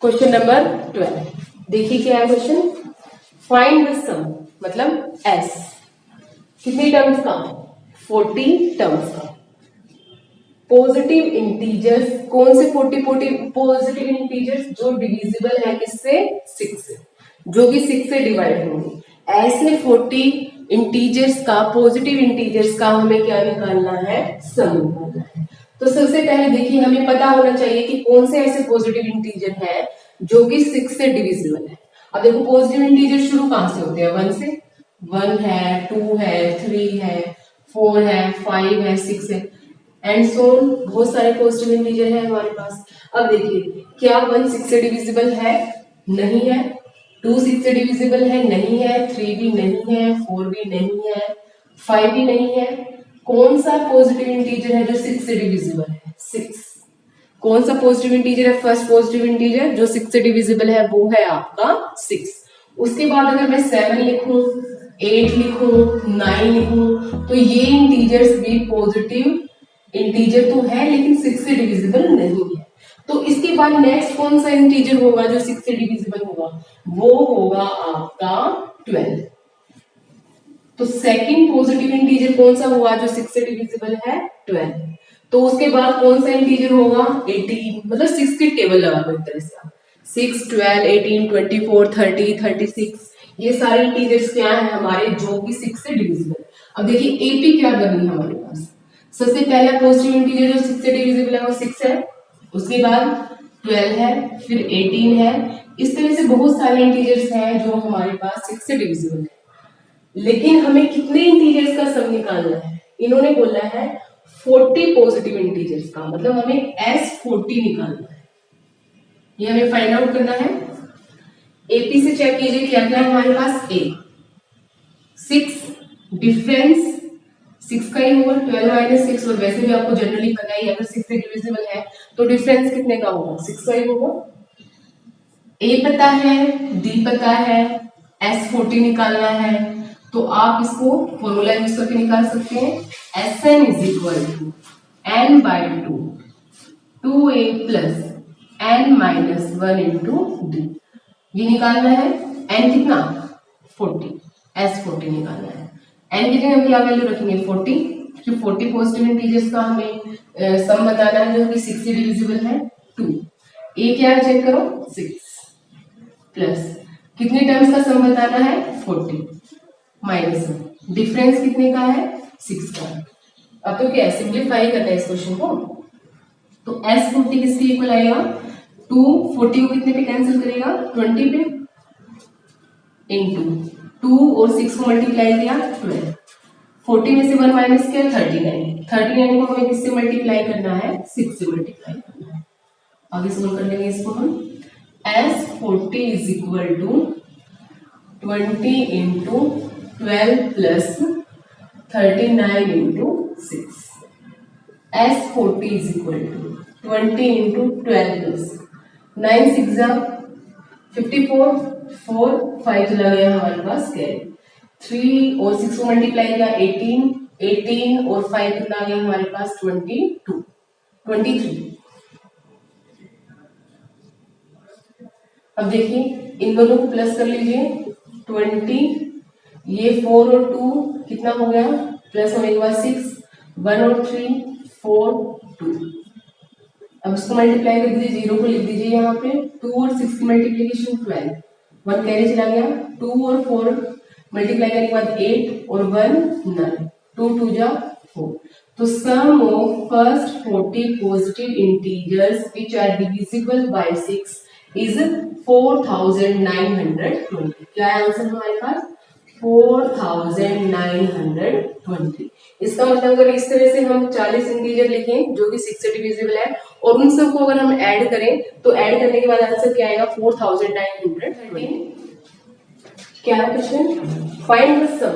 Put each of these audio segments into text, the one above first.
Question number 12 देखिए क्या है क्वेश्चन। फाइंड द सम मतलब एस कितने टर्म्स का 40 टर्म्स का। पॉजिटिव इंटीजर्स कौन से 40 पॉजिटिव इंटीजर्स जो डिविजिबल है किससे 6 से, जो कि 6 से डिवाइड होंगे। ऐसे 40 इंटीजर्स का पॉजिटिव इंटीजर्स का हमें क्या निकालना है सम निकालना है। तो सबसे पहले देखिए हमें पता होना चाहिए कि कौन से ऐसे पॉजिटिव इंटीजर है जो कि 6 से डिविजिबल है। अब देखो पॉजिटिव इंटीजर शुरू कहां से होते हैं 1 से। 1 है 2 है 3 है 4 है 5 है 6 है एंड सो ऑन। बहुत सारे पॉजिटिव इंटीजर है हमारे पास। अब देखिए क्या 1 6 से डिविजिबल है, नहीं है। 2 6 से डिविजिबल है, नहीं है। 3 भी नहीं है, 4 भी नहीं है, 5 भी नहीं है। कौन सा पॉजिटिव इंटीजर है जो 6 से डिविजिबल है 6। कौन सा पॉजिटिव इंटीजर है फर्स्ट पॉजिटिव इंटीजर जो 6 से डिविजिबल है वो है आपका 6। उसके बाद अगर मैं 7 लिखूं 8 लिखूं 9 लिखूं तो ये इंटीजर्स भी पॉजिटिव इंटीजर तो है लेकिन 6 से डिविजिबल नहीं है। तो इसके बाद नेक्स्ट कौन सा इंटीजर होगा जो 6 से डिविजिबल होगा, वो होगा आपका 12। तो सेकंड पॉजिटिव इंटीजर कौन सा हुआ जो 6 से डिविजिबल है 12। तो उसके बाद कौन सा इंटीजर होगा 18। मतलब 6 की टेबल लगा दो एक तरह से 6 12 18 24 30 36 ये सारे इंटीजर्स क्या है हमारे जो कि 6 से डिविजिबल। अब देखिए एपी क्या बनी हमारे पास। सबसे पहला पॉजिटिव इंटीजर जो 6 से डिविजिबल है वो 6 है, उसके बाद 12 है, फिर 18 है। इस तरह से बहुत सारे इंटीजर्स हैं जो हमारे पास 6 से डिविजिबल है। लेकिन हमें कितने इंटीजर्स का सम निकालना है, इन्होंने बोला है 40 पॉजिटिव इंटीजर्स का, मतलब हमें S40 निकालना है। ये हमें फाइंड आउट करना है। एपी से चेक कीजिए क्या क्या है हमारे पास। ए 6 डिफरेंस 6 का ही होगा 12 माइनस 6 और वैसे भी आपको जनरली पता ही अगर 6 से डिविजिबल है तो डिफरेंस कितने का होगा 6 का ही होगा। ए पता है, डी पता है, S40 निकालना है तो आप इसको फॉर्मूला यूज करके निकाल सकते हैं। Sn is equal to n by 2 2a plus n minus 1 into d. ये निकालना है n कितना 40 S40 निकालना है। n की जगह हम क्या वैल्यू रखेंगे 40 क्योंकि 40 पॉजिटिव इंटीजर्स का हमें सम बताना है जो कि 6 से डिविजिबल है 2। ए क्या है चेक करो 6 प्लस कितने टर्म्स का सम बताना है 40 माइनस डिफरेंस कितने का है 6 का। अब तो क्या सिंप्लीफाई करना है इस क्वेश्चन को। तो S40 किसके इक्वल आएगा 2 40 को कितने पे कैंसिल करेगा 20 पे इंटू 2 और 6 को मल्टीप्लाई किया 12। 40 में से 1 माइनस किया 39। 39 को हमें किससे मल्टीप्लाई करना है 6 से मल्टीप्लाई करना है। आगे सोल्व कर लेंगे इसको हम। S40 is equal to 20 into 12 plus 39 into 6। S40 is equal to 20 into 12 plus 9 6 54 4 5 चला गया हमारे पास कैरी 3 और 6 को मल्टीप्लाई किया 18 और 5 कितना आ गया हमारे पास 23। अब देखिए इन दोनों को प्लस कर लीजिए 20 ये 4 और 2 कितना हो गया प्लस होने के बाद 6 1 और 3 4 2। अब इसको मल्टीप्लाई कर दीजिए 0 को लिख दीजिए यहाँ पे 2 और 6 की मल्टीप्लीकेशन 12 1 कैरी चला गया 2 और 4 मल्टीप्लाई करने के बाद 8 और 1 9 2 2 जा 4। तो sum of first 40 positive integers which are divisible by 6 is 4920। क्या है आंसर हमारे पास 4920। इसका मतलब अगर इस तरह से हम 40 इंटीजर लिखें जो कि 6 से डिविजिबल है और उन सबको अगर हम ऐड करें तो ऐड करने के बाद आंसर क्या आएगा 4920। क्या है question find the sum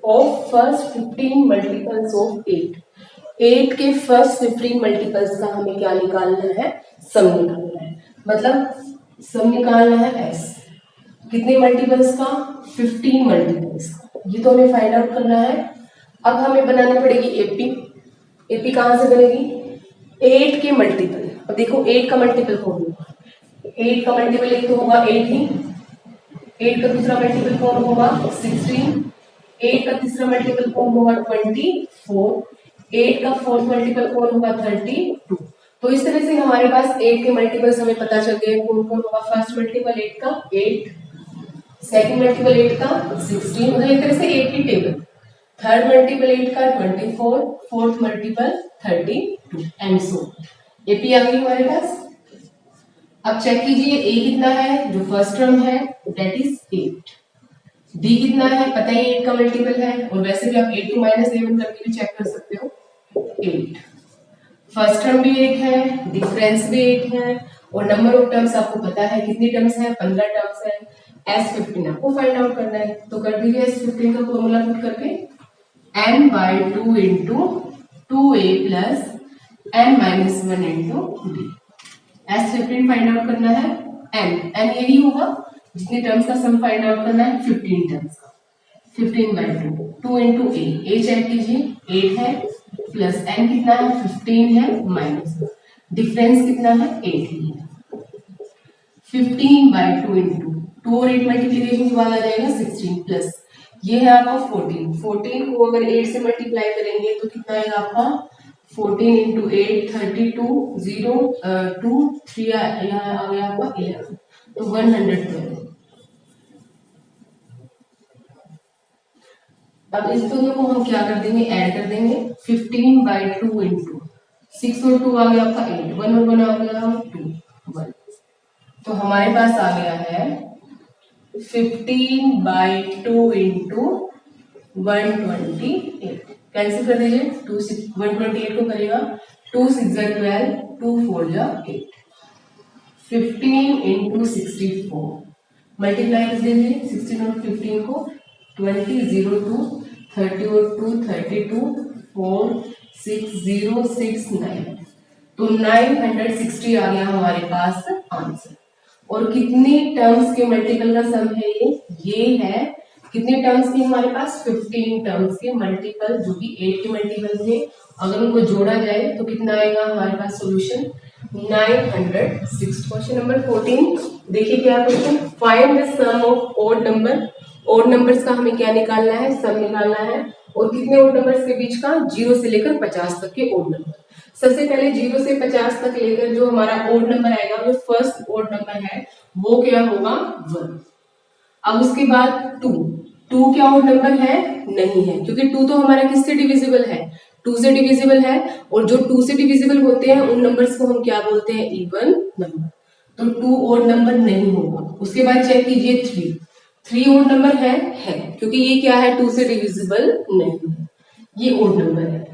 of first 15 multiples of 8 के फर्स्ट 15 मल्टीपल्स का हमें क्या निकालना है सम निकालना है। मतलब सम निकालना है एस कितने मल्टीपल्स का 15 मल्टीपल्स का। ये तो हमें फाइंड आउट करना है। अब हमें बनानी पड़ेगी एपी कहां से बनेगी 8 के मल्टीपल। अब देखो 8 का मल्टीपल कौन होगा 8 का मल्टीपल एक तो होगा 8 ही, 8 का दूसरा मल्टीपल कौन होगा 16, 8 का तीसरा मल्टीपल कौन होगा 24, 8 का फोर्थ मल्टीपल कौन होगा 32। तो इस तरह से हमारे पास 8 के मल्टीपल्स हमें पता चल गए कौन कौन होगा। फर्स्ट मल्टीपल 8 का 8, सेकंड मल्टीपल 8 का 16, मतलब एक तरह से 8 की टेबल। थर्ड मल्टीपल 8 का 24, fourth multiple 32 and so. AP आ गई हमारे पास। अब चेक कीजिए ए कितना है, जो फर्स्ट टर्म है दैट इज 8, डी कितना है पता ही 8 का मल्टीपल है, और वैसे भी आप 8 को -11 करके भी चेक कर सकते हो 8। फर्स्ट टर्म भी 8 है, डिफरेंस भी 8 है, और नंबर ऑफ टर्म्स आपको पता है कितनी टर्म्स है 15 टर्म्स है। S15 आपको फाइंड आउट करना है, तो कर दीजिए S15 का फॉर्मूला पुट करके n/2 into 2a plus n-1 into d। S15 find out करना है, n यही होगा जितने टर्म्स का सम फाइंड आउट करना है 15 टर्म्स का। 15/2 2 इंटू a चेक कीजिए 8 है, प्लस n कितना है 15 है, माइनस डिफरेंस कितना है 8 ही है। 15/2 इंटू 2 और 8 मल्टीप्लीकेशन के बाद आ जाएगा 16, प्लस ये है आपका 14 को अगर 8 से मल्टीप्लाई करेंगे तो कितना आएगा आपका 14 इंटू 8 32, 0 2 3 यहाँ आ गया आपका 11, तो 112। अब इस दोनों को हम क्या कर देंगे, ऐड कर देंगे। 15/2 इंटू 6 और 2 आ गया आपका 8, 1 और 1 आ गया 2 1, तो हमारे पास आ गया है 15/2 इंटू 128। कैंसिल कर दीजिए, 128 को करेगा 2 6 12, 2 4 8, 15 इंटू 64 मल्टीप्लाई कर दीजिए 16 और 15 को, 20 0 2 30 और 2 32 4 6 0 6 9, तो 960 आ गया हमारे पास आंसर। और कितनी टर्म्स के मल्टीपल का सम है ये है कितने टर्म्स के हमारे पास 15 टर्म्स के मल्टीपल, जो कि 8 के मल्टीपल थे। अगर उनको जोड़ा जाए तो कितना आएगा हमारे पास सॉल्यूशन 906। क्वेश्चन नंबर 14 देखिए क्या question, find the sum of odd number. Odd numbers का हमें क्या निकालना है, सम निकालना है, और कितने ऑड नंबर्स के बीच का 0 से लेकर 50 तक के ऑड नंबर। सबसे पहले 0 से 50 तक लेकर जो हमारा ऑड नंबर आएगा, जो फर्स्ट ऑड नंबर है वो क्या होगा 1। अब उसके बाद 2 क्या ऑड नंबर है, नहीं है, क्योंकि 2 तो हमारा किससे डिविजिबल है 2 से डिविजिबल है, और जो 2 से डिविजिबल होते हैं उन नंबर्स को हम क्या बोलते हैं इवन नंबर, तो 2 ऑड नंबर नहीं होगा। उसके बाद चेक कीजिए 3 ऑड नंबर है, क्योंकि ये क्या है 2 से डिविजिबल नहीं है, ये ऑड नंबर है।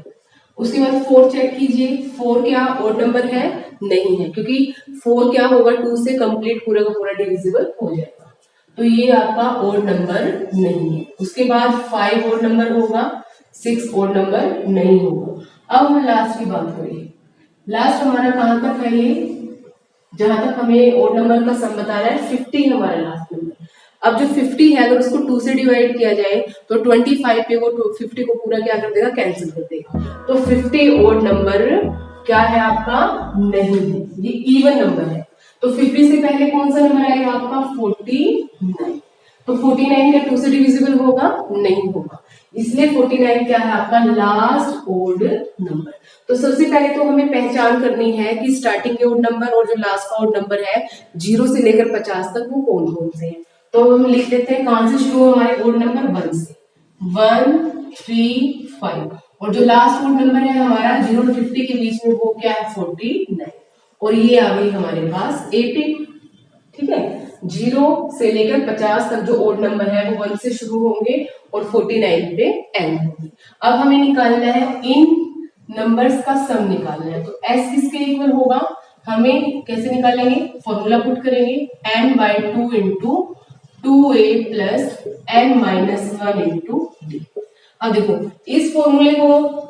उसके बाद 4 चेक कीजिए, 4 क्या ऑड नंबर है, नहीं है, क्योंकि 4 क्या होगा 2 से कंप्लीट पूरा का पूरा डिविजिबल हो जाएगा, तो ये आपका ऑड नंबर नहीं है। उसके बाद 5 ऑड नंबर होगा, 6 ऑड नंबर नहीं होगा। अब हम लास्ट की बात करें, लास्ट हमारा कहां तक है, ये जहां तक हमें ऑड नंबर का सम बता रहा है 50 हमारा लास्ट नंबर। अब जो 50 है अगर उसको 2 से डिवाइड किया जाए तो 25 पे वो 50 को पूरा क्या कर देगा, कैंसिल कर देगा, तो 50 ऑड नंबर क्या है आपका, नहीं है, ये इवन नंबर है। तो 50 से पहले कौन सा नंबर आएगा आपका 49, तो 49 क्या 2 से डिविजिबल होगा, नहीं होगा, इसलिए 49 क्या है आपका लास्ट ऑड नंबर। तो सबसे पहले तो हमें पहचान करनी है कि स्टार्टिंग के ऑड नंबर और जो लास्ट का ऑड नंबर है 0 से लेकर 50 तक वो कौन कौन से हैं। तो हम लिख देते हैं कहां से शुरू हमारे ऑड नंबर 1 से, 1 3 5, और जो लास्ट ऑड नंबर है हमारा 0 और 50 के बीच में वो क्या है 49, और ये आ गई हमारे पास 80। ठीक है, 0 से लेकर 50 तक जो ऑड नंबर है वो 1 से शुरू होंगे और 49 पे एंड होंगे। अब हमें निकालना है इन नंबर्स का सम निकालना है, तो s किसके इक्वल होगा, हमें कैसे निकालेंगे, फॉर्मूला पुट करेंगे n/2 into 2a plus n-1 into d। अब देखो इस फॉर्मूले को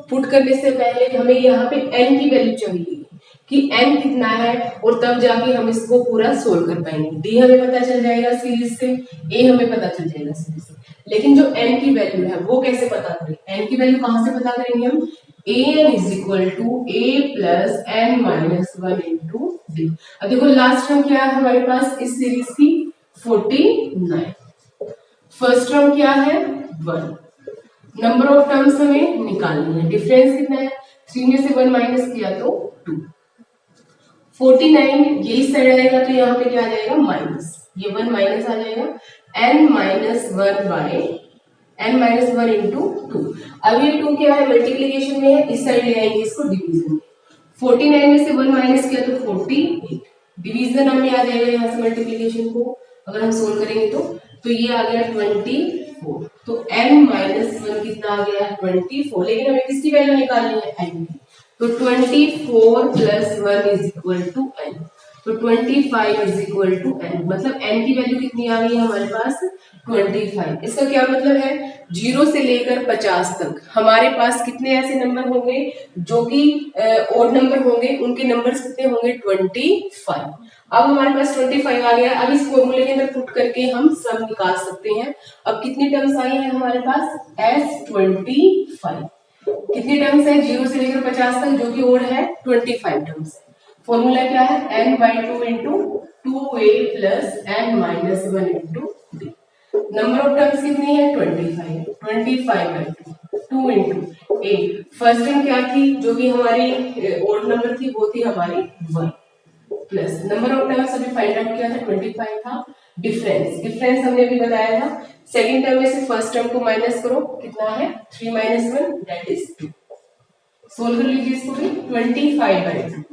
पुट करने से पहले हमें यहाँ पे n की वैल्यू चाहिए कि n कितना है, और तब जाके हम इसको पूरा सोल्व कर पाएंगे। d हमें पता चल जाएगा सीरीज से, a हमें पता चल जाएगा सीरीज से, लेकिन जो n की वैल्यू है वो कैसे पता करें, n की वैल्यू कहां से पता करेंगे हम, an is equal to a plus n minus 1 into d. अब देखो लास्ट टर्म क्या है हमारे पास इस सीरीज की 49। फर्स्ट टर्म क्या है 1। नंबर ऑफ टर्म्स हमें निकालनी है। डिफरेंस कितना है 3 में से 1 माइनस किया तो 2। 49 ये इस साइड आएगा तो यहाँ पे क्या आ जाएगा माइनस, ये 1 माइनस आ जाएगा n minus 1 by n minus 1 into 2। अब ये 2 क्या है मल्टीप्लीकेशन में है, इस साइड ले आएंगे इसको डिवीजन में। 49 में से 1 माइनस किया तो 48, डिवीजन हमें आ जाएगा यहाँ से मल्टीप्लीकेशन को अगर हम सोल्व करेंगे तो ये आ गया 24। तो n माइनस 1 कितना आ गया 24, लेकिन हमें किसकी वैल्यू निकालनी है n की। तो 24 plus 1 is equal to n। तो 25 इज इक्वल टू n, मतलब n की वैल्यू कितनी आ गई है हमारे पास 25। इसका क्या मतलब है 0 से लेकर 50 तक हमारे पास कितने ऐसे नंबर होंगे जो कि ओड नंबर होंगे, उनके नंबर्स कितने होंगे 25। अब हमारे पास 25 आ गया। अब इस फॉर्मूले के अंदर पुट करके हम सम निकाल सकते हैं। अब कितनी टर्म्स आई है हमारे पास S25। कितनी टर्म्स है 0 से लेकर 50 तक जो कि ओड है 25 टर्म्स है। फॉर्मूला क्या है n/2 into 2a plus n minus 1 into d। Number of terms कितनी है 25। 25/2 2 इंटू a। फर्स्ट टर्म क्या थी जो कि हमारी ओड नंबर थी वो थी हमारी 1 प्लस नंबर ऑफ टर्म्स अभी फाइंड आउट किया था 25 था। डिफरेंस हमने अभी बताया था। सेकंड टर्म में से फर्स्ट टर्म को माइनस करो कितना है 3 माइनस 1 दैट इज 2। सोल्व कर लीजिए इसको भी 25/2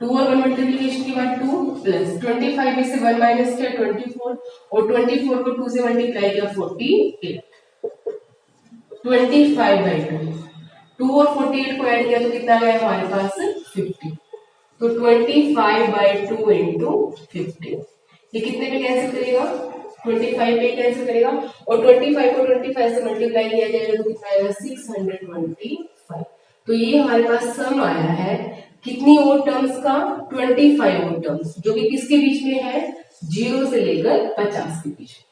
2 और 1 मल्टीप्लीकेशन के बाद 2 प्लस 25 में से 1 माइनस किया 24 और 24 को 2 से मल्टीप्लाई किया 48। 25/2 2 और 48 को ऐड किया तो कितना गया हमारे पास 50। तो 25/2 इंटू 50 ये कितने पे कैंसिल करेगा 25 पे कैंसिल करेगा और 25 को 25 से मल्टीप्लाई किया जाएगा तो कितना आएगा 625। तो ये हमारे पास सम आया है कितनी ओड टर्म्स का 25 ओड टर्म्स जो कि किसके बीच में है 0 से लेकर 50 के बीच में।